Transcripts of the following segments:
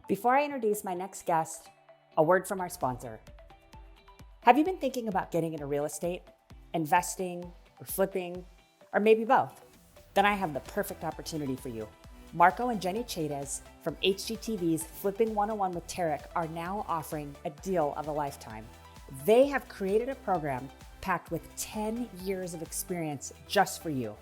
Before I introduce my next guest, a word from our sponsor. Have you been thinking about getting into real estate, investing, or flipping, or maybe both? Then I have the perfect opportunity for you. Marco and Jenny Chaydez from HGTV's Flipping 101 with Tarek are now offering a deal of a lifetime. They have created a program packed with 10 years of experience just for you.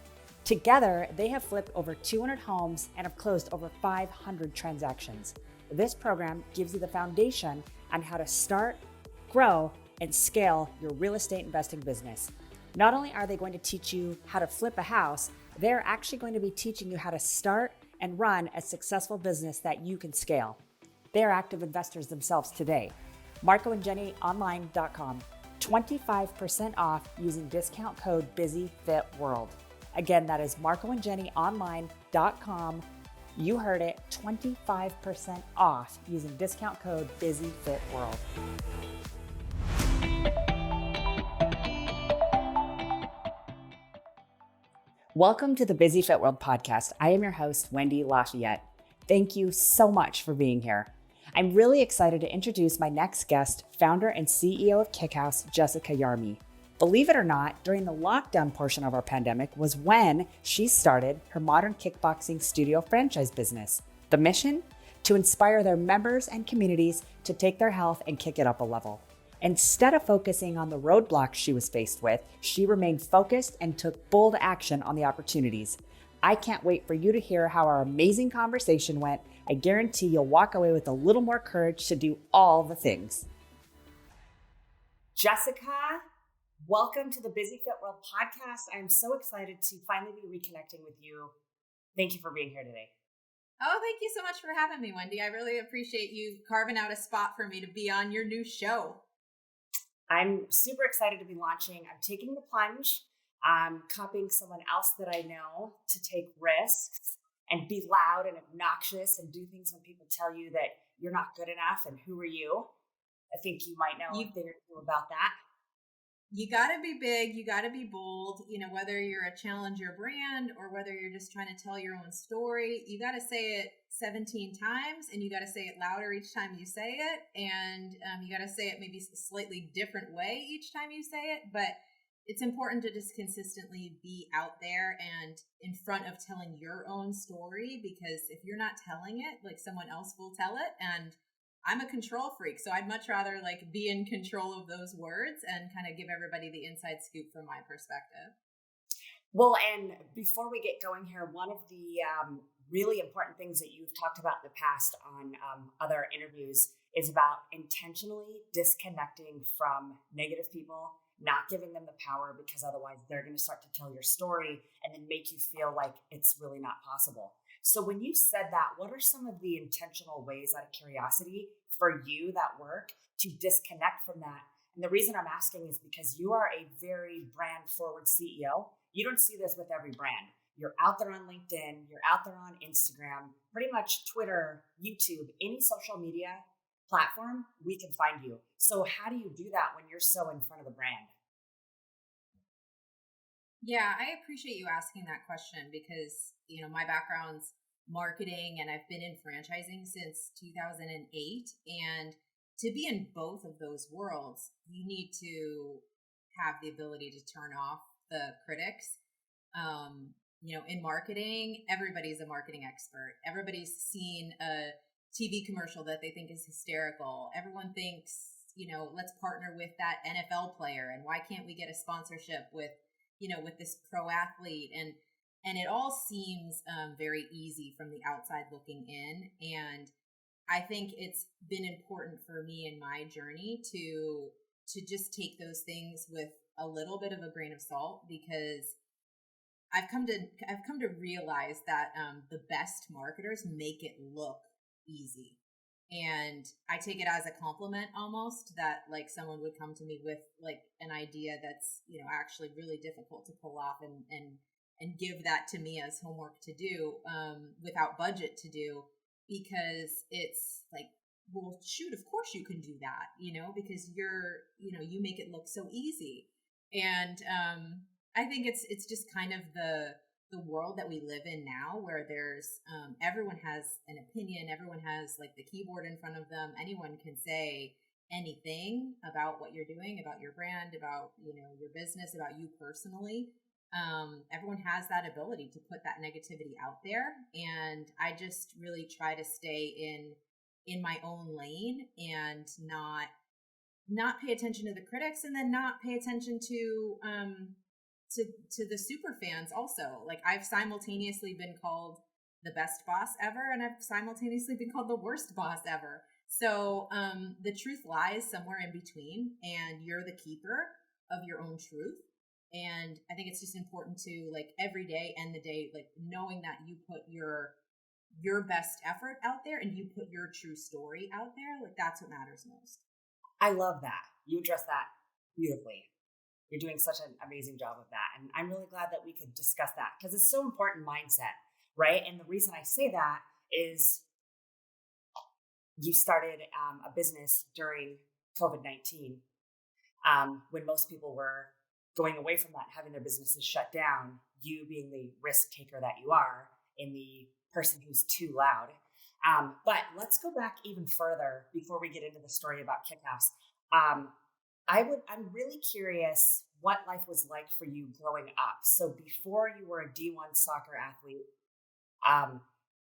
Together, they have flipped over 200 homes and have closed over 500 transactions. This program gives you the foundation on how to start, grow, and scale your real estate investing business. Not only are they going to teach you how to flip a house, they're actually going to be teaching you how to start and run a successful business that you can scale. They are active investors themselves today. MarcoandJennyOnline.com, 25% off using discount code BusyFitWorld. Again, that is MarcoandJennyOnline.com. You heard it, 25% off using discount code BusyFitWorld. Welcome to the Busy Fit World podcast. I am your host, Wendy Lafayette. Thank you so much for being here. I'm really excited to introduce my next guest, founder and CEO of Kickhouse, Jessica Yarmey. Believe it or not, during the lockdown portion of our pandemic was when she started her modern kickboxing studio franchise business. The mission? To inspire their members and communities to take their health and kick it up a level. Instead of focusing on the roadblocks she was faced with, she remained focused and took bold action on the opportunities. I can't wait for you to hear how our amazing conversation went. I guarantee you'll walk away with a little more courage to do all the things. Jessica, welcome to the Busy Fit World podcast. I'm so excited to finally be reconnecting with you. Thank you for being here today. Oh, thank you so much for having me, Wendy. I really appreciate you carving out a spot for me to be on your new show. I'm super excited to be launching. I'm taking the plunge. I'm copying someone else that I know to take risks and be loud and obnoxious and do things when people tell you that you're not good enough and who are you? I think you might know a thing or two about that. You got to be big. You got to be bold. You know, whether you're a challenger brand or whether you're just trying to tell your own story, you got to say it 17 times and you got to say it louder each time you say it. And you got to say it maybe a slightly different way each time you say it. But it's important to just consistently be out there and in front of telling your own story, because if you're not telling it, like someone else will tell it. And I'm a control freak, so I'd much rather like be in control of those words and kind of give everybody the inside scoop from my perspective. Well, and before we get going here, one of the really important things that you've talked about in the past on other interviews is about intentionally disconnecting from negative people, not giving them the power, because otherwise they're going to start to tell your story and then make you feel like it's really not possible. So when you said that, what are some of the intentional ways, out of curiosity, for you that work to disconnect from that? And the reason I'm asking is because you are a very brand forward CEO. You don't see this with every brand. You're out there on LinkedIn, you're out there on Instagram, pretty much Twitter, YouTube, any social media platform, we can find you. So how do you do that when you're so in front of the brand? Yeah, I appreciate you asking that question because, you know, my background's marketing and I've been in franchising since 2008. And to be in both of those worlds, you need to have the ability to turn off the critics. You know, in marketing, everybody's a marketing expert. Everybody's seen a TV commercial that they think is hysterical. Everyone thinks, you know, let's partner with that NFL player. And why can't we get a sponsorship with, you know, with this pro athlete? And it all seems very easy from the outside looking in. And I think it's been important for me in my journey to just take those things with a little bit of a grain of salt, because I've come to realize that the best marketers make it look easy. And I take it as a compliment almost, that like someone would come to me with like an idea that's, you know, actually really difficult to pull off and give that to me as homework to do without budget to do, because it's like, well, shoot, of course you can do that, you know, because you make it look so easy. And I think it's just kind of the world that we live in now, where there's everyone has an opinion, everyone has like the keyboard in front of them, anyone can say anything about what you're doing, about your brand, about your business, about you personally. Everyone has that ability to put that negativity out there, and I just really try to stay in my own lane and not pay attention to the critics, and then not pay attention to the super fans also. Like, I've simultaneously been called the best boss ever, and I've simultaneously been called the worst boss ever. So the truth lies somewhere in between, and you're the keeper of your own truth. And I think it's just important to, like, every day end the day like knowing that you put your best effort out there, and you put your true story out there. Like, that's what matters most. I love that. You address that beautifully. You're doing such an amazing job of that. And I'm really glad that we could discuss that, because it's so important mindset, right? And the reason I say that is you started a business during COVID-19, when most people were going away from that, having their businesses shut down, you being the risk taker that you are and the person who's too loud. But let's go back even further before we get into the story about Kickass. I'm really curious what life was like for you growing up. So before you were a D1 soccer athlete,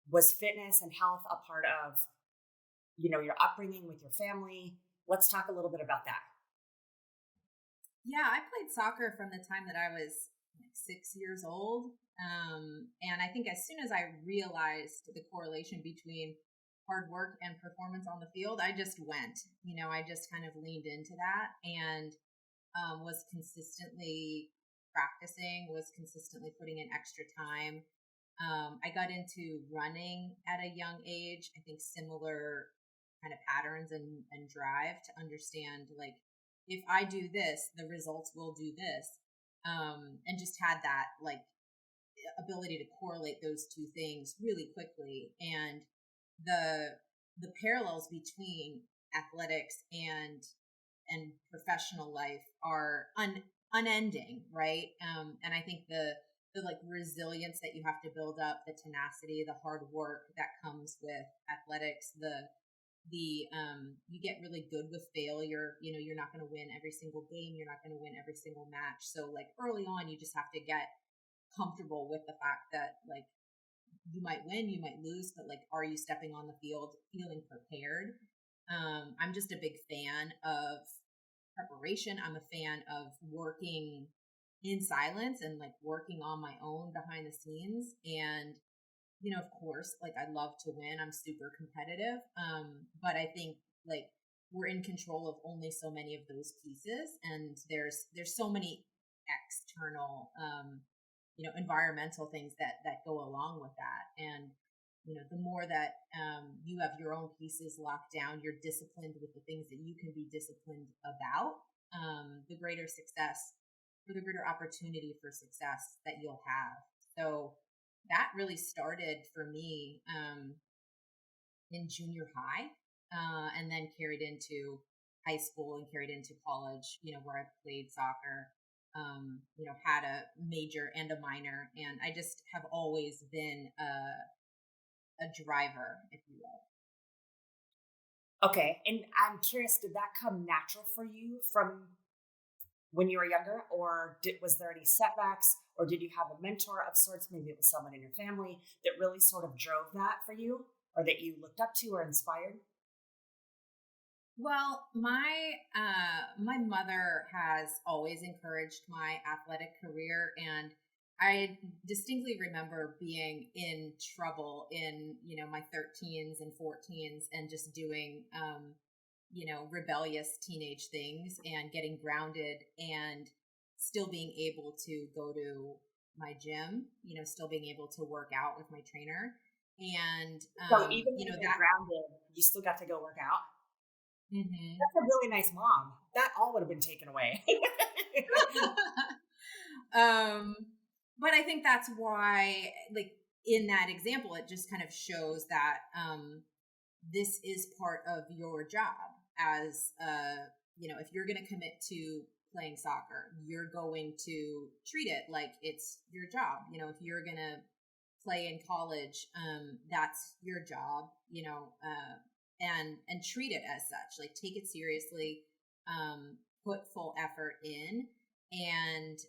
was fitness and health a part of, your upbringing with your family? Let's talk a little bit about that. Yeah, I played soccer from the time that I was like 6 years old. And I think as soon as I realized the correlation between hard work and performance on the field, I just went. I just kind of leaned into that, and was consistently practicing, was consistently putting in extra time. I got into running at a young age. I think similar kind of patterns and drive to understand, like, if I do this, the results will do this. And just had that, like, ability to correlate those two things really quickly. And the parallels between athletics and professional life are unending, right? And I think the like resilience that you have to build up, the tenacity, the hard work that comes with athletics, you get really good with failure. You're not going to win every single game, you're not going to win every single match. So, like, early on, you just have to get comfortable with the fact that, like, you might win, you might lose, but, like, are you stepping on the field feeling prepared? I'm just a big fan of preparation. I'm a fan of working in silence and, like, working on my own behind the scenes. And of course, like, I love to win. I'm super competitive. But I think, like, we're in control of only so many of those pieces, and there's so many external, environmental things that go along with that. And the more that you have your own pieces locked down, you're disciplined with the things that you can be disciplined about, the greater success, or the greater opportunity for success that you'll have. So that really started for me in junior high, and then carried into high school and carried into college, where I played soccer, had a major and a minor. And I just have always been a driver, if you will. Okay. And I'm curious, did that come natural for you from when you were younger, or was there any setbacks, or did you have a mentor of sorts? Maybe it was someone in your family that really sort of drove that for you, or that you looked up to or inspired? Well, my mother has always encouraged my athletic career, and I distinctly remember being in trouble in my 13s and 14s, and just doing rebellious teenage things and getting grounded, and still being able to go to my gym, still being able to work out with my trainer. And So even when you're grounded, you still got to go work out. Mm-hmm. That's a really nice mom. That all would have been taken away. But I think that's why, like, in that example, it just kind of shows that this is part of your job as if you're going to commit to playing soccer. You're going to treat it like it's your job. If you're going to play in college, that's your job, and treat it as such. Like, take it seriously, put full effort in, and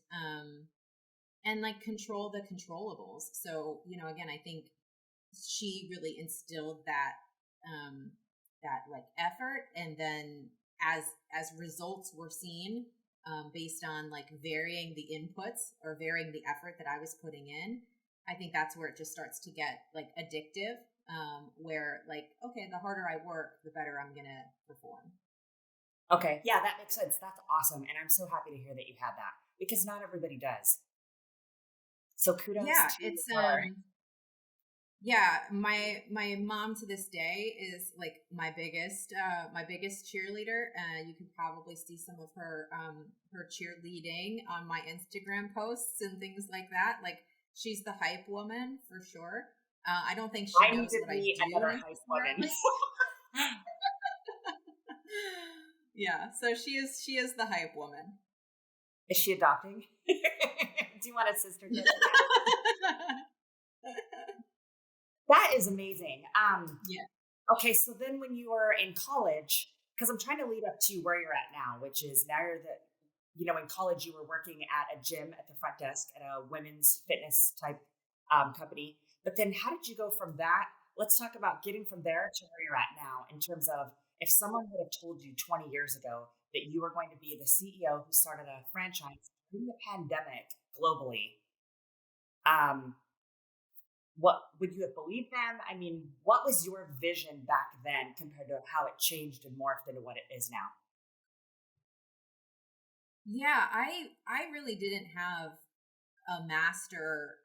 like control the controllables. So, again, I think she really instilled that like effort, and then as results were seen, based on like varying the inputs or varying the effort that I was putting in, I think that's where it just starts to get like addictive, where like, okay, the harder I work, the better I'm gonna perform. Okay. Yeah, that makes sense. That's awesome. And I'm so happy to hear that you had that, because not everybody does. So kudos Yeah, to it's her. yeah, my mom to this day is like my biggest cheerleader. You could probably see some of her cheerleading on my Instagram posts and things like that. Like, she's the hype woman for sure. I don't think she I need knows to what I be do another hype woman. necessarily. Yeah, so she is the hype woman. Is she adopting? Do you want a sister kid? That is amazing. Yeah. Okay, so then when you were in college, because I'm trying to lead up to where you're at now, which is now you're in college you were working at a gym at the front desk at a women's fitness type company. But then how did you go from that? Let's talk about getting from there to where you're at now, in terms of, if someone would have told you 20 years ago that you were going to be the CEO who started a franchise during the pandemic globally, um, what would you have believed them? I mean, what was your vision back then compared to how it changed and morphed into what it is now? Yeah, I really didn't have a master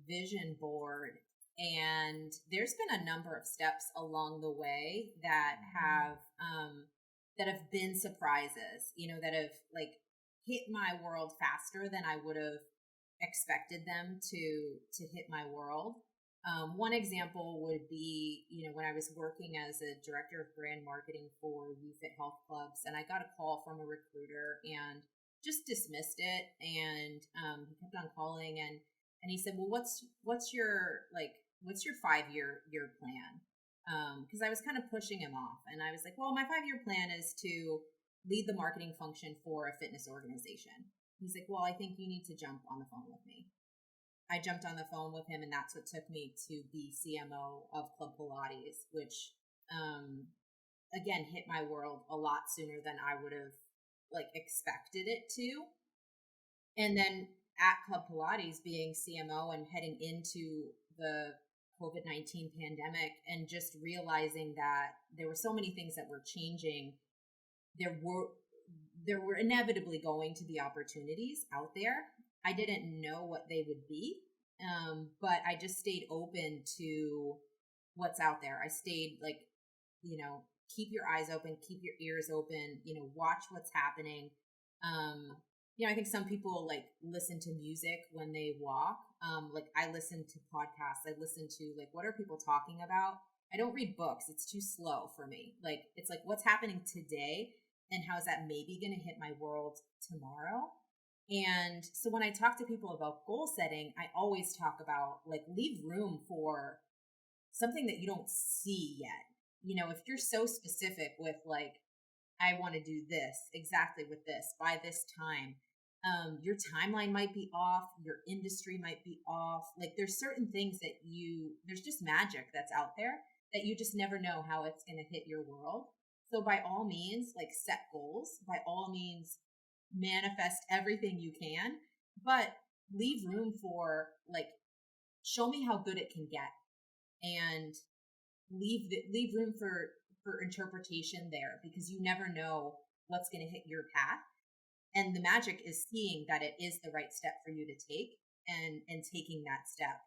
vision board, and there's been a number of steps along the way that have been surprises, that have like hit my world faster than I would have expected them to hit my world. One example would be, when I was working as a director of brand marketing for YouFit Health Clubs, and I got a call from a recruiter and just dismissed it. And he kept on calling, and he said, "Well, what's your 5-year plan?" Because I was kind of pushing him off, and I was like, "Well, my 5-year plan is to lead the marketing function for a fitness organization." He's like, "Well, I think you need to jump on the phone with me." I jumped on the phone with him, and that's what took me to be CMO of Club Pilates, which, again, hit my world a lot sooner than I would have like expected it to. And then at Club Pilates, being CMO and heading into the COVID-19 pandemic, and just realizing that there were so many things that were changing, there were inevitably going to be opportunities out there. I didn't know what they would be, but I just stayed open to what's out there. I stayed like, keep your eyes open, keep your ears open, watch what's happening. I think some people like listen to music when they walk. Like, I listen to podcasts. I listen to like, what are people talking about? I don't read books. It's too slow for me. Like, it's like, what's happening today and how is that maybe going to hit my world tomorrow? And so when I talk to people about goal setting, I always talk about like, leave room for something that you don't see yet. If you're so specific with like, I want to do this exactly with this by this time, your timeline might be off, your industry might be off. Like, there's certain things that there's just magic that's out there that you just never know how it's going to hit your world. So by all means, like, set goals, by all means, manifest everything you can, but leave room for like, show me how good it can get, and leave room for interpretation there, because you never know what's going to hit your path. And the magic is seeing that it is the right step for you to take, and taking that step.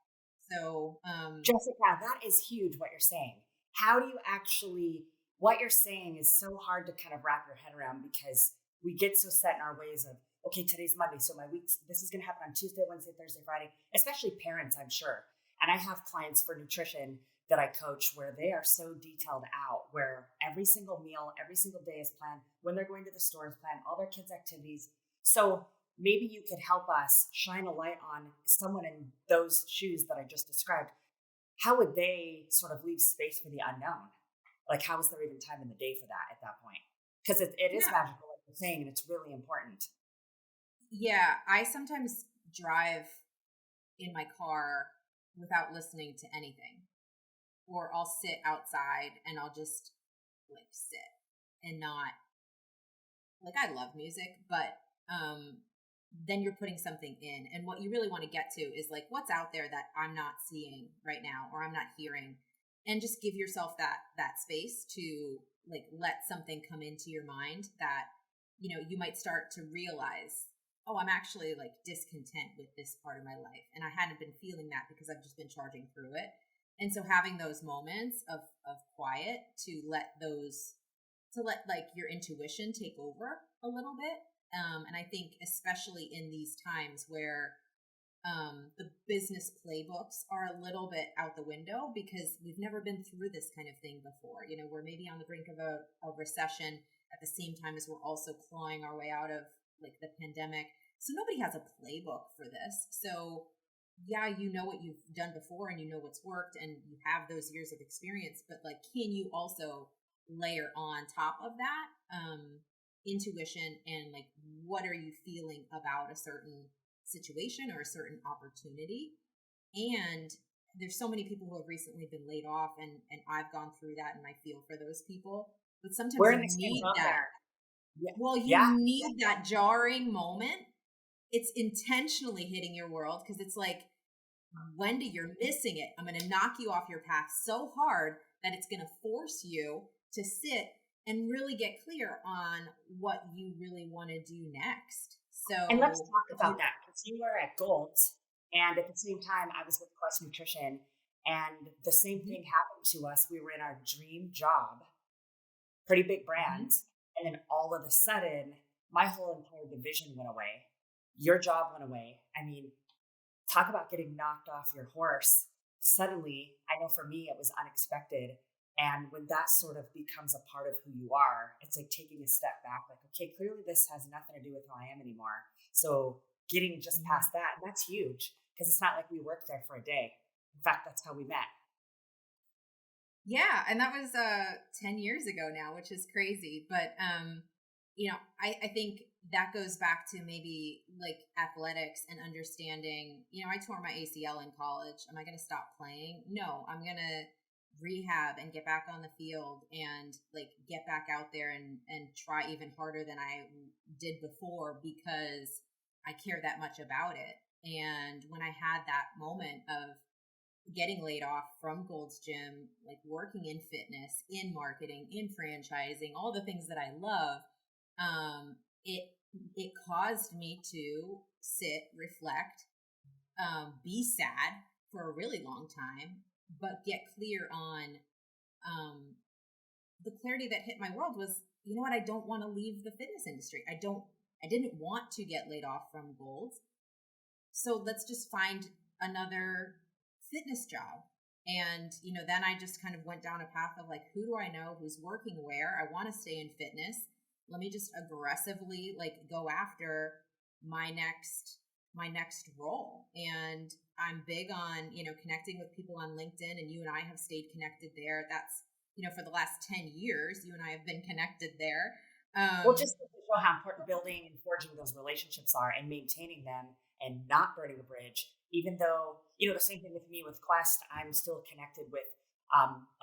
So, Jessica, that is huge what you're saying. How do you actually, what you're saying is so hard to kind of wrap your head around, because we get so set in our ways of, okay, today's Monday, so my week's, this is going to happen on Tuesday, Wednesday, Thursday, Friday, especially parents, I'm sure. And I have clients for nutrition that I coach where they are so detailed out, where every single meal, every single day is planned, when they're going to the store is planned, all their kids' activities. So maybe you could help us shine a light on someone in those shoes that I just described. How would they sort of leave space for the unknown? Like, how is there even time in the day for that at that point? Because it is Yeah. magical, like you're saying, and it's really important. Yeah. I sometimes drive in my car without listening to anything, or I'll sit outside and I'll just like sit and not like, I love music, but then you're putting something in, and what you really want to get to is like, what's out there that I'm not seeing right now or I'm not hearing, and just give yourself that space to like let something come into your mind that you might start to realize, oh, I'm actually like discontent with this part of my life, and I hadn't been feeling that because I've just been charging through it. And so having those moments of quiet to let like your intuition take over a little bit. And I think especially in these times where the business playbooks are a little bit out the window because we've never been through this kind of thing before. We're maybe on the brink of a recession at the same time as we're also clawing our way out of like the pandemic. So nobody has a playbook for this. So yeah, you know what you've done before and you know what's worked and you have those years of experience, but like, can you also layer on top of that intuition and like, what are you feeling about a certain situation or a certain opportunity? And there's so many people who have recently been laid off, and I've gone through that, and I feel for those people. But sometimes We're in you the same need boat that. there. Yeah. Well, you Yeah. need that jarring moment. It's intentionally hitting your world because it's like, Wendy, you're missing it. I'm going to knock you off your path so hard that it's going to force you to sit and really get clear on what you really want to do next. And let's So, talk about that because you were at Gold's, and at the same time, I was with Quest Nutrition, and the same Mhm, thing happened to us. We were in our dream job, pretty big mhm. brands, and then all of a sudden, my whole entire division went away. Your job went away. I mean, talk about getting knocked off your horse. Suddenly, I know for me, it was unexpected. And when that sort of becomes a part of who you are, it's like taking a step back, like, okay, clearly this has nothing to do with who I am anymore. So getting just Mhm. past that, and that's huge because it's not like we worked there for a day. In fact, that's how we met. Yeah, and that was 10 years ago now, which is crazy. But I think that goes back to maybe like athletics and understanding, I tore my ACL in college. Am I going to stop playing? No, I'm going to rehab and get back on the field and like get back out there and try even harder than I did before because I care that much about it. And when I had that moment of getting laid off from Gold's Gym, like working in fitness, in marketing, in franchising, all the things that I love, um, it it caused me to sit, reflect, be sad for a really long time, but get clear on um, the clarity that hit my world was, you know what, I don't want to leave the fitness industry. I didn't want to get laid off from Gold. So let's just find another fitness job. And, then I just kind of went down a path of like, who do I know who's working where? I want to stay in fitness. Let me just aggressively like go after my next role. And I'm big on, connecting with people on LinkedIn, and you and I have stayed connected there. That's, for the last 10 years, you and I have been connected there. Well, just to show how important building and forging those relationships are and maintaining them and not burning a bridge, even though, the same thing with me with Quest, I'm still connected with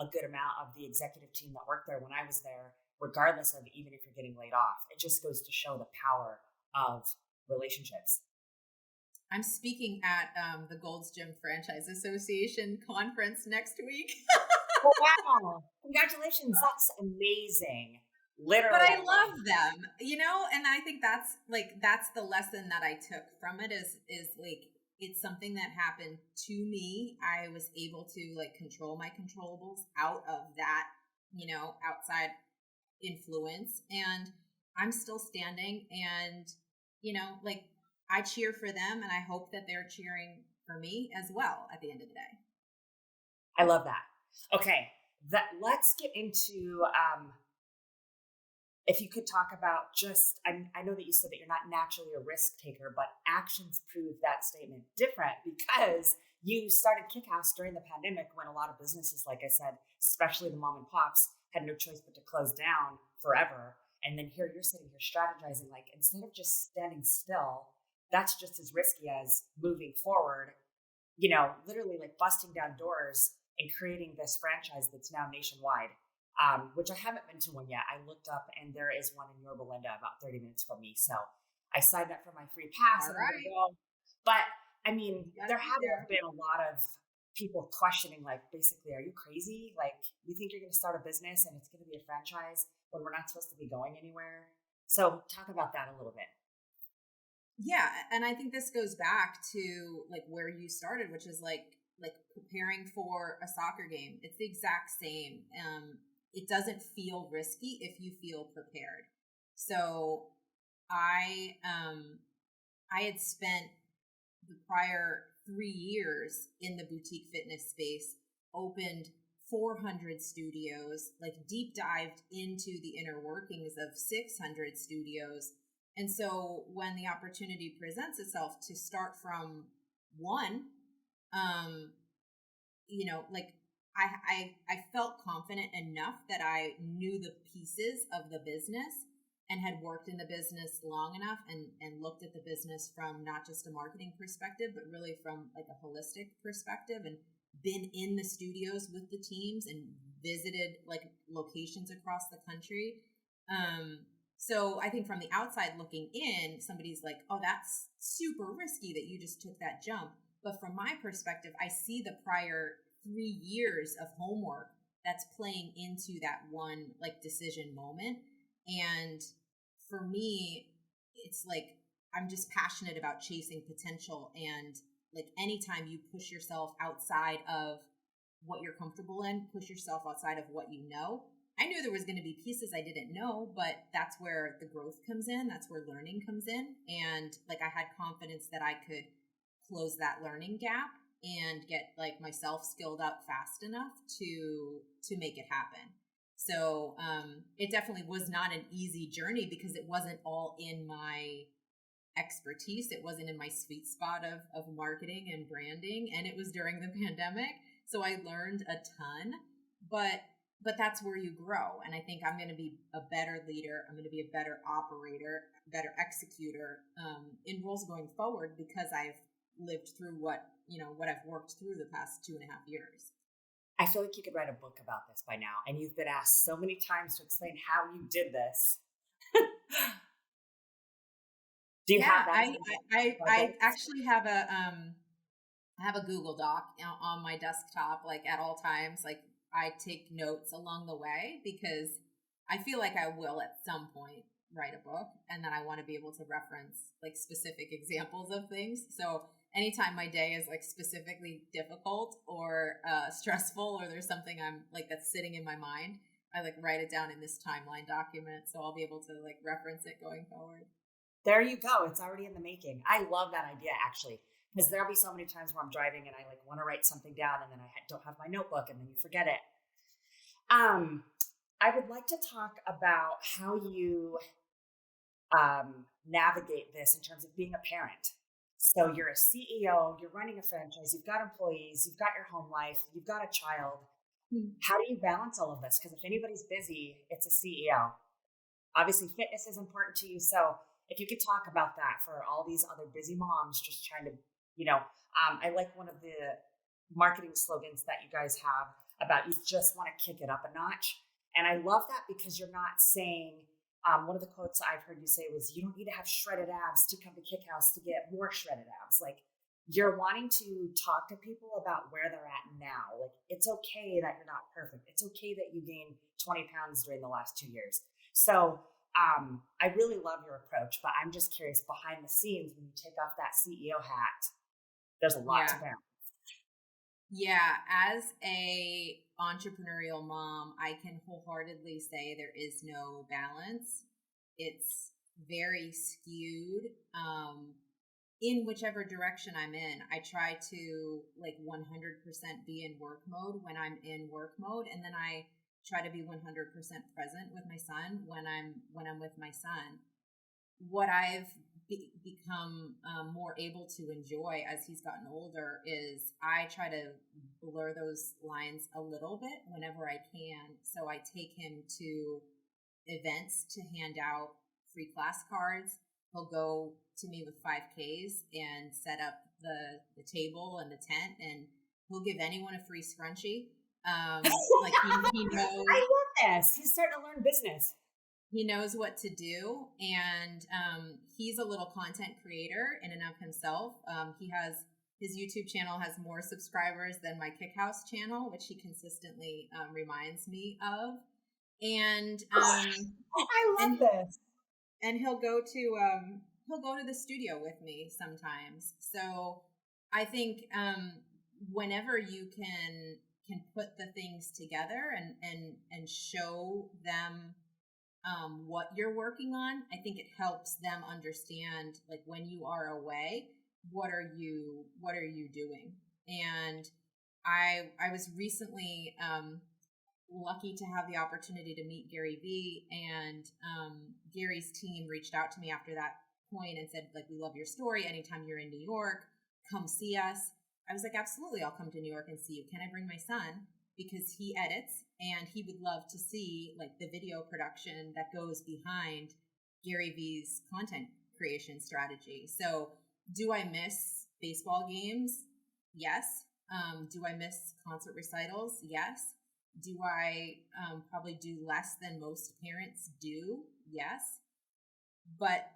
a good amount of the executive team that worked there when I was there, regardless of even if you're getting laid off. It just goes to show the power of relationships. I'm speaking at the Gold's Gym Franchise Association conference next week. Oh, wow. Congratulations. That's amazing. But Literally, I I love love them, and I think that's the lesson that I took from it is like, it's something that happened to me. I was able to like control my controllables out of that, outside influence, and I'm still standing, and like, I cheer for them and I hope that they're cheering for me as well at the end of the day. I love that. Okay, let's get into if you could talk about just, I know that you said that you're not naturally a risk taker, but actions prove that statement different because you started Kickhouse during the pandemic when a lot of businesses, like I said, especially the mom and pops, had no choice but to close down forever. And then here you're sitting here strategizing, like instead of just standing still, that's just as risky as moving forward, literally like busting down doors and creating this franchise that's now nationwide, which I haven't been to one yet. I looked up and there is one in Yorba Linda about 30 minutes from me. So I signed up for my free pass All and I'm going right. to go. But I mean, You gotta there be have there. been a lot of people questioning, like, basically, are you crazy? Like, you think you're going to start a business and it's going to be a franchise when we're not supposed to be going anywhere? So talk about that a little bit. Yeah, and I think this goes back to like where you started, which is like preparing for a soccer game. It's the exact same. It doesn't feel risky if you feel prepared. So I had spent the prior 3 years in the boutique fitness space, opened 400 studios, like deep dived into the inner workings of 600 studios. And so when the opportunity presents itself to start from one, um, like I felt confident enough that I knew the pieces of the business and had worked in the business long enough and looked at the business from not just a marketing perspective, but really from like a holistic perspective, and been in the studios with the teams and visited like locations across the country. So I think from the outside looking in, somebody's like, oh, that's super risky that you just took that jump. But from my perspective, I see the prior 3 years of homework that's playing into that one like decision moment. And for me, it's like I'm just passionate about chasing potential. And like anytime you push yourself outside of what you're comfortable in, push yourself outside of what you know. I knew there was going to be pieces I didn't know, but that's where the growth comes in. That's where learning comes in. And like I had confidence that I could close that learning gap and get like myself skilled up fast enough to make it happen. So it definitely was not an easy journey because it wasn't all in my expertise. It wasn't in my sweet spot of marketing and branding, and it was during the pandemic. So I learned a ton, but that's where you grow. And I think I'm going to be a better leader. I'm going to be a better operator, better executor in roles going forward because I've lived through what I've worked through the past 2.5 years. I feel like you could write a book about this by now, and you've been asked so many times to explain how you did this. Do you have that? I actually have a Google Doc on my desktop, like at all times. Like I take notes along the way because I feel like I will at some point write a book, and then I want to be able to reference like specific examples of things. So anytime my day is like specifically difficult or stressful, or there's something I'm like that's sitting in my mind, I like write it down in this timeline document, so I'll be able to like reference it going forward. There you go. It's already in the making. I love that idea, actually, because there'll be so many times where I'm driving and I like want to write something down, and then I don't have my notebook, and then you forget it. I would like to talk about how you navigate this in terms of being a parent. So you're a CEO, you're running a franchise, you've got employees, you've got your home life, you've got a child. How do you balance all of this? Because if anybody's busy, it's a CEO. Obviously, fitness is important to you. So if you could talk about that for all these other busy moms just trying to, I like one of the marketing slogans that you guys have about you just want to kick it up a notch. And I love that because you're not saying, one of the quotes I've heard you say was, you don't need to have shredded abs to come to Kickhouse to get more shredded abs. Like you're wanting to talk to people about where they're at now. Like it's okay that you're not perfect. It's okay that you gained 20 pounds during the last 2 years. So I really love your approach, but I'm just curious behind the scenes when you take off that CEO hat, there's a lot to balance. Yeah, as a entrepreneurial mom, I can wholeheartedly say there is no balance. It's very skewed in whichever direction I'm in. I try to like 100% be in work mode when I'm in work mode, and then I try to be 100% present with my son when I'm with my son. What I've become more able to enjoy as he's gotten older is I try to blur those lines a little bit whenever I can. So I take him to events to hand out free class cards. He'll go to me with 5Ks and set up the table and the tent, and he'll give anyone a free scrunchie. Like he knows. I love this. He's starting to learn business. He knows what to do, and he's a little content creator in and of himself. He has his YouTube channel has more subscribers than my Kick House channel, which he consistently reminds me of. And I love this. And he'll go to the studio with me sometimes. So I think whenever you can put the things together and show them what you're working on, I think it helps them understand, like, when you are away, what are you doing? And I was recently lucky to have the opportunity to meet Gary Vee, and Gary's team reached out to me after that point and said, like, we love your story. Anytime you're in New York, come see us. I was like, absolutely, I'll come to New York and see you. Can I bring my son? Because he edits and he would love to see, like, the video production that goes behind Gary Vee's content creation strategy. So do I miss baseball games? Yes. Do I miss concert recitals? Yes. Do I probably do less than most parents do? Yes. But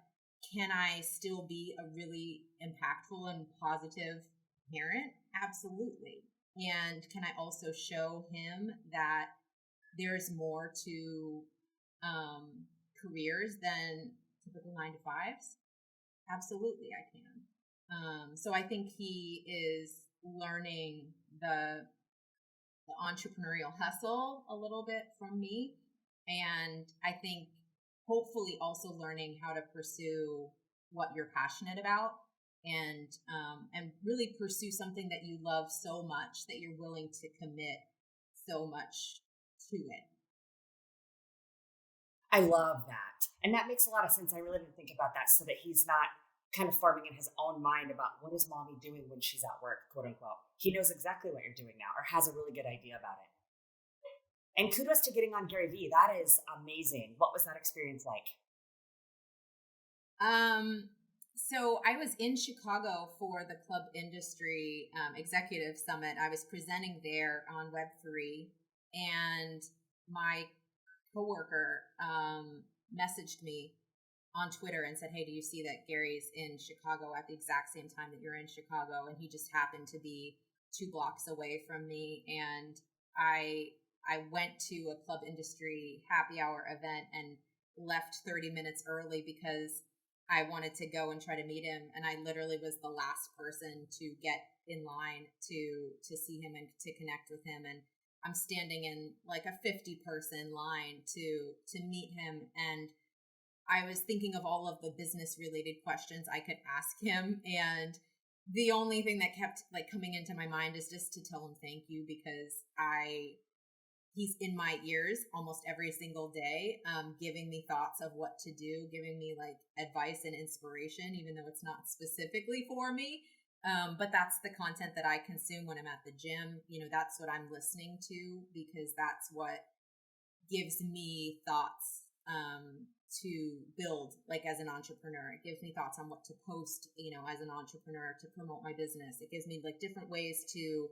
can I still be a really impactful and positive parent? Absolutely. And can I also show him that there's more to careers than typical 9-to-5s? Absolutely, I can. So I think he is learning the entrepreneurial hustle a little bit from me. And I think hopefully also learning how to pursue what you're passionate about, and really pursue something that you love so much that you're willing to commit so much to it. I love that. And that makes a lot of sense. I really didn't think about that, so that he's not kind of forming in his own mind about what is mommy doing when she's at work, quote unquote. He knows exactly what you're doing now, or has a really good idea about it. And kudos to getting on Gary Vee. That is amazing. What was that experience like? So I was in Chicago for the Club Industry Executive Summit. I was presenting there on Web3, and my coworker messaged me on Twitter and said, hey, do you see that Gary's in Chicago at the exact same time that you're in Chicago? And he just happened to be 2 blocks away from me. And I went to a Club Industry happy hour event and left 30 minutes early because I wanted to go and try to meet him. And I literally was the last person to get in line to see him and to connect with him. And I'm standing in like a 50-person line to meet him. And I was thinking of all of the business related questions I could ask him. And the only thing that kept like coming into my mind is just to tell him thank you, because he's in my ears almost every single day, giving me thoughts of what to do, giving me like advice and inspiration, even though it's not specifically for me. But that's the content that I consume when I'm at the gym. You know, that's what I'm listening to, because that's what gives me thoughts to build, like, as an entrepreneur. It gives me thoughts on what to post, you know, as an entrepreneur to promote my business. It gives me like different ways to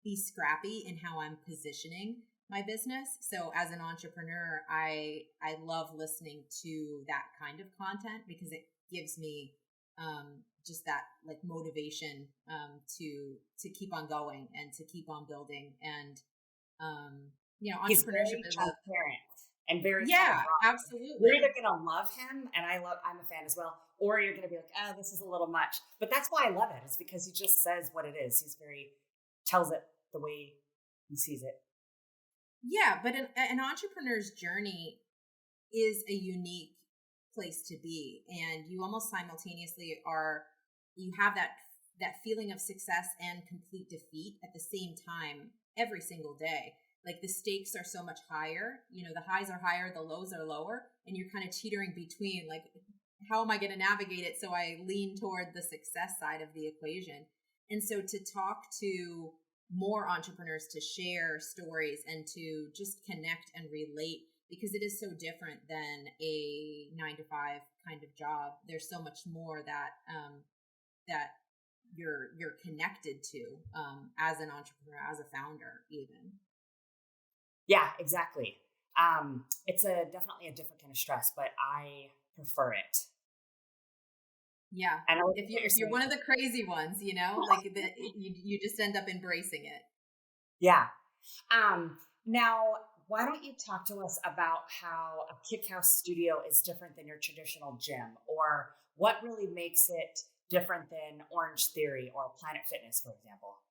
be scrappy in how I'm positioning my business. So as an entrepreneur, I love listening to that kind of content, because it gives me just that like motivation to keep on going and to keep on building. And you know, entrepreneurship is transparent and very absolutely. You're either gonna love him, and I'm a fan as well, or you're gonna be like, oh, this is a little much. But that's why I love it, is because he just says what it is. He's tells it the way he sees it. Yeah, but an entrepreneur's journey is a unique place to be, and you almost simultaneously you have that feeling of success and complete defeat at the same time every single day. like the stakes are so much higher. The highs are higher, the lows are lower, and you're kind of teetering between, like, how am I going to navigate it so I lean toward the success side of the equation? And so to talk to more entrepreneurs, to share stories and to just connect and relate, because it is so different than a 9 to 5 kind of job. There's so much more that you're connected to as an entrepreneur, as a founder, even. Yeah, exactly. It's definitely a different kind of stress, but I prefer it. Yeah. And If you're one of the crazy ones, like you just end up embracing it. Yeah. Now, why don't you talk to us about how a kick house studio is different than your traditional gym, or what really makes it different than Orange Theory or Planet Fitness, for example?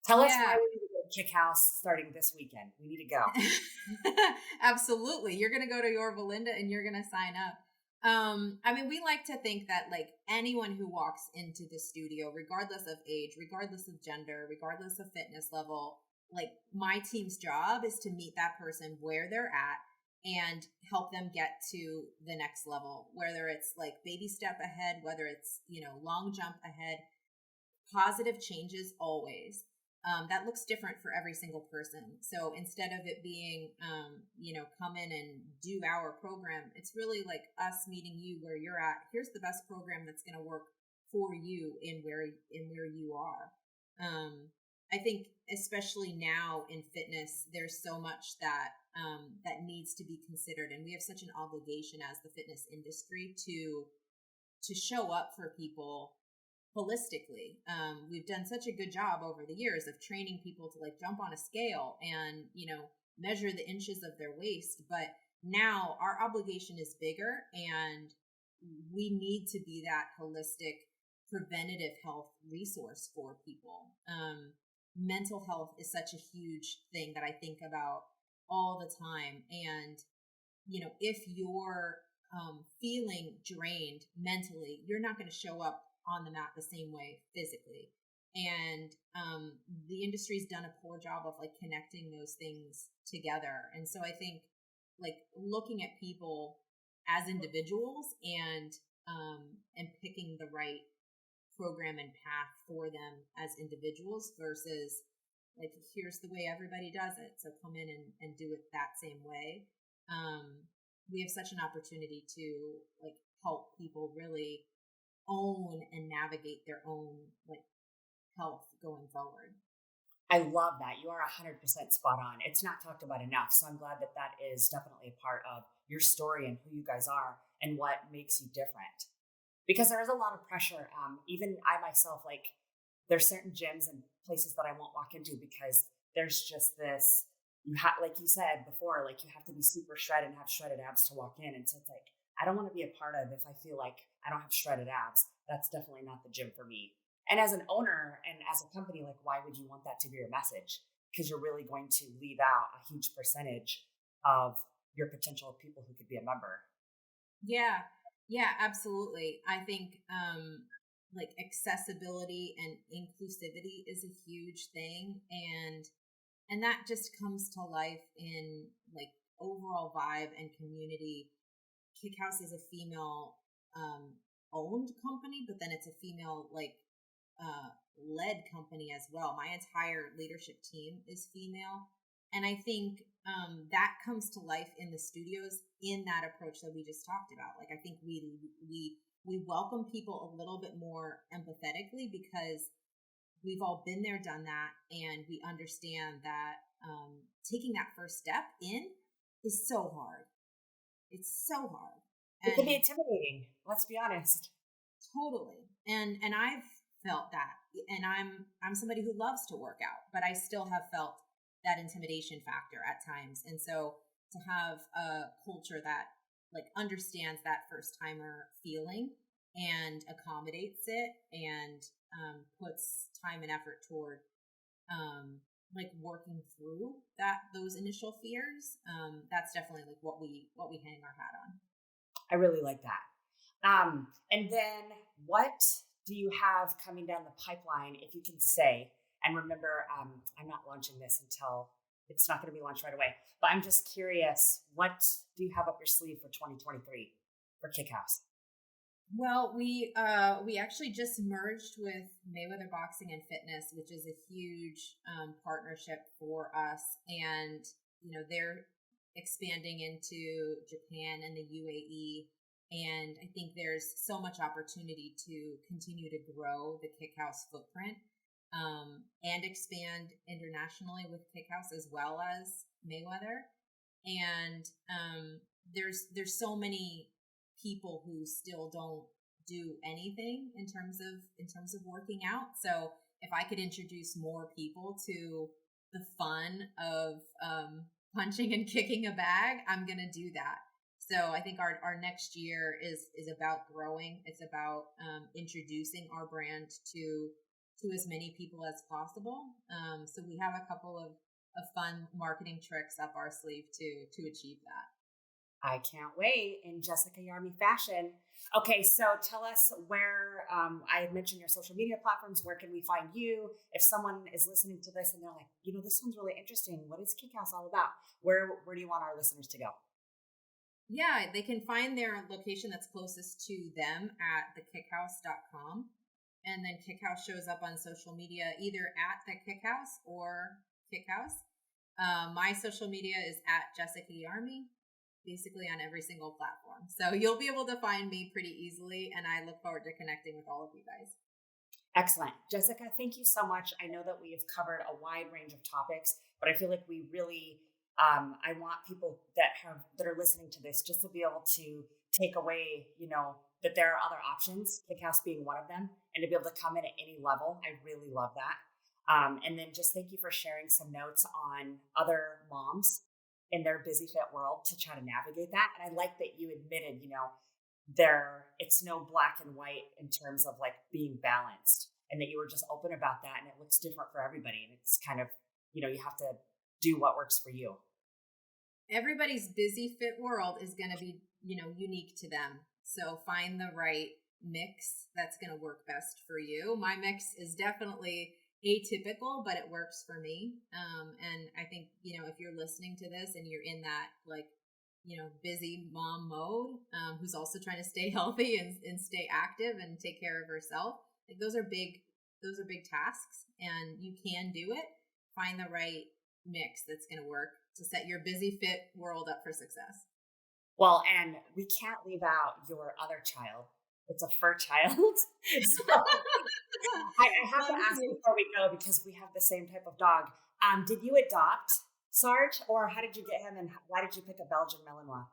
Tell us why Yeah. we need to go to Kick House starting this weekend. We need to go. Absolutely. You're going to go to Yorba Linda and you're going to sign up. I mean, we like to think that, like, anyone who walks into the studio, regardless of age, regardless of gender, regardless of fitness level, like, my team's job is to meet that person where they're at and help them get to the next level, whether it's like baby step ahead, whether it's, long jump ahead. Positive changes always. That looks different for every single person. So instead of it being, come in and do our program, it's really like us meeting you where you're at. Here's the best program that's going to work for you in where you are. I think especially now in fitness, there's so much that needs to be considered, and we have such an obligation as the fitness industry to show up for people holistically. We've done such a good job over the years of training people to, like, jump on a scale and, measure the inches of their waist. But now our obligation is bigger, and we need to be that holistic preventative health resource for people. Mental health is such a huge thing that I think about all the time. And, if you're feeling drained mentally, you're not going to show up on the mat the same way physically. And the industry's done a poor job of, like, connecting those things together. And so I think, like, looking at people as individuals and picking the right program and path for them as individuals versus, like, here's the way everybody does it, so come in and do it that same way. We have such an opportunity to, like, help people really own and navigate their own, like, health going forward. I love that. You are 100% spot on. It's not talked about enough. So I'm glad that that is definitely a part of your story and who you guys are and what makes you different. Because there is a lot of pressure. Even I myself, like, there's certain gyms and places that I won't walk into because there's just this, like you said before, like, you have to be super shredded and have shredded abs to walk in. And so it's like, I don't want to be a part of if I feel like I don't have shredded abs. That's definitely not the gym for me. And as an owner and as a company, like, why would you want that to be your message? Because you're really going to leave out a huge percentage of your potential people who could be a member. Yeah. Yeah, absolutely. I think like, accessibility and inclusivity is a huge thing, and that just comes to life in, like, overall vibe and community. Kick House is a female owned company, but then it's a female, like, led company as well. My entire leadership team is female. And I think that comes to life in the studios in that approach that we just talked about. Like, I think we welcome people a little bit more empathetically because we've all been there, done that, and we understand that taking that first step in is so hard. It's so hard. It can be intimidating. Let's be honest. Totally. And I've felt that. And I'm somebody who loves to work out, but I still have felt that intimidation factor at times. And so to have a culture that, like, understands that first timer feeling and accommodates it and puts time and effort toward like, working through those initial fears, that's definitely, like, what we hang our hat on. I really like that. And then what do you have coming down the pipeline, if you can say? And remember, I'm not launching this until it's not going to be launched right away. But I'm just curious, what do you have up your sleeve for 2023 for Kick House? Well, we actually just merged with Mayweather Boxing and Fitness, which is a huge partnership for us, and they're expanding into Japan and the UAE, and I think there's so much opportunity to continue to grow the Kick House footprint and expand internationally with Kick House as well as Mayweather, and there's so many people who still don't do anything in terms of working out. So if I could introduce more people to the fun of punching and kicking a bag, I'm going to do that. So I think our next year is about growing. It's about introducing our brand to as many people as possible. So we have a couple of fun marketing tricks up our sleeve to achieve that. I can't wait, in Jessica Yarmey fashion. Okay, so tell us where, I had mentioned your social media platforms. Where can we find you? If someone is listening to this and they're like, this sounds really interesting. What is Kick House all about? Where do you want our listeners to go? Yeah, they can find their location that's closest to them at thekickhouse.com. And then Kick House shows up on social media, either at the Kick House or Kick House. My social media is at Jessica Yarmey, basically on every single platform. So you'll be able to find me pretty easily, and I look forward to connecting with all of you guys. Excellent. Jessica, thank you so much. I know that we have covered a wide range of topics, but I feel like we really, I want people that are listening to this just to be able to take away, that there are other options, Kick House being one of them, and to be able to come in at any level. I really love that. And then just thank you for sharing some notes on other moms in their busy fit world to try to navigate that. And I like that you admitted, it's no black and white in terms of like being balanced, and that you were just open about that. And it looks different for everybody. And it's kind of, you have to do what works for you. Everybody's busy fit world is going to be, unique to them. So find the right mix that's going to work best for you. My mix is definitely atypical, but it works for me. And I think, if you're listening to this and you're in that busy mom mode, who's also trying to stay healthy and stay active and take care of herself, like those are big tasks, and you can do it. Find the right mix that's going to work to set your busy fit world up for success. Well, and we can't leave out your other child. It's a fur child. So I have to ask before we go, because we have the same type of dog. Did you adopt Sarge, or how did you get him, and why did you pick a Belgian Malinois?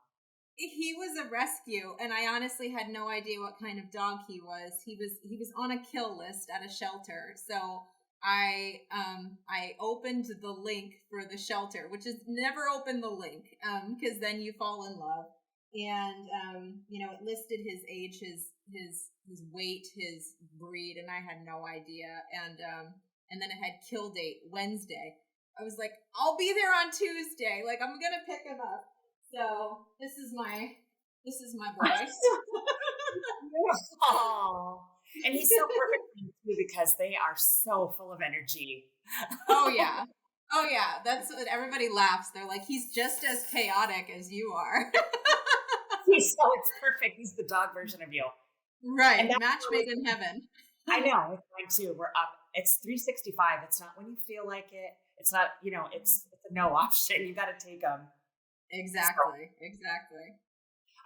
He was a rescue, and I honestly had no idea what kind of dog he was. He was on a kill list at a shelter, so I opened the link for the shelter, which is never open the link, because then you fall in love. And it listed his age, his weight, his breed, and I had no idea. And then it had kill date Wednesday. I was like, I'll be there on Tuesday. Like, I'm gonna pick him up. So this is my boy. Oh, and he's so perfect too, because they are so full of energy. Oh yeah. That's what everybody laughs. They're like, he's just as chaotic as you are. So it's perfect. He's the dog version of you. Right. Match made in heaven. I know. It's mine too. We're up. It's 365. It's not when you feel like it. It's not, it's a no option. You got to take them. Exactly.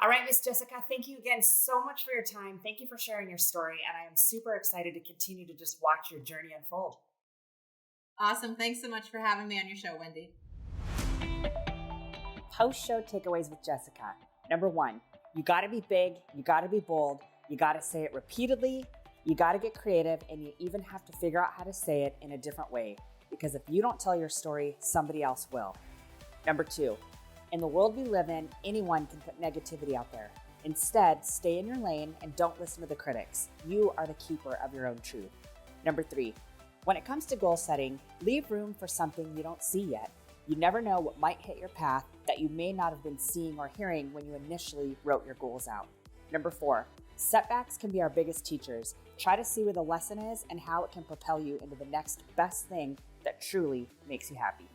All right, Miss Jessica, thank you again so much for your time. Thank you for sharing your story. And I am super excited to continue to just watch your journey unfold. Awesome. Thanks so much for having me on your show, Wendy. Post-show takeaways with Jessica. Number 1, you got to be big. You got to be bold. You got to say it repeatedly. You got to get creative, and you even have to figure out how to say it in a different way, because if you don't tell your story, somebody else will. Number 2, in the world we live in, anyone can put negativity out there. Instead, stay in your lane and don't listen to the critics. You are the keeper of your own truth. Number 3, when it comes to goal setting, leave room for something you don't see yet. You never know what might hit your path that you may not have been seeing or hearing when you initially wrote your goals out. Number 4, setbacks can be our biggest teachers. Try to see where the lesson is and how it can propel you into the next best thing that truly makes you happy.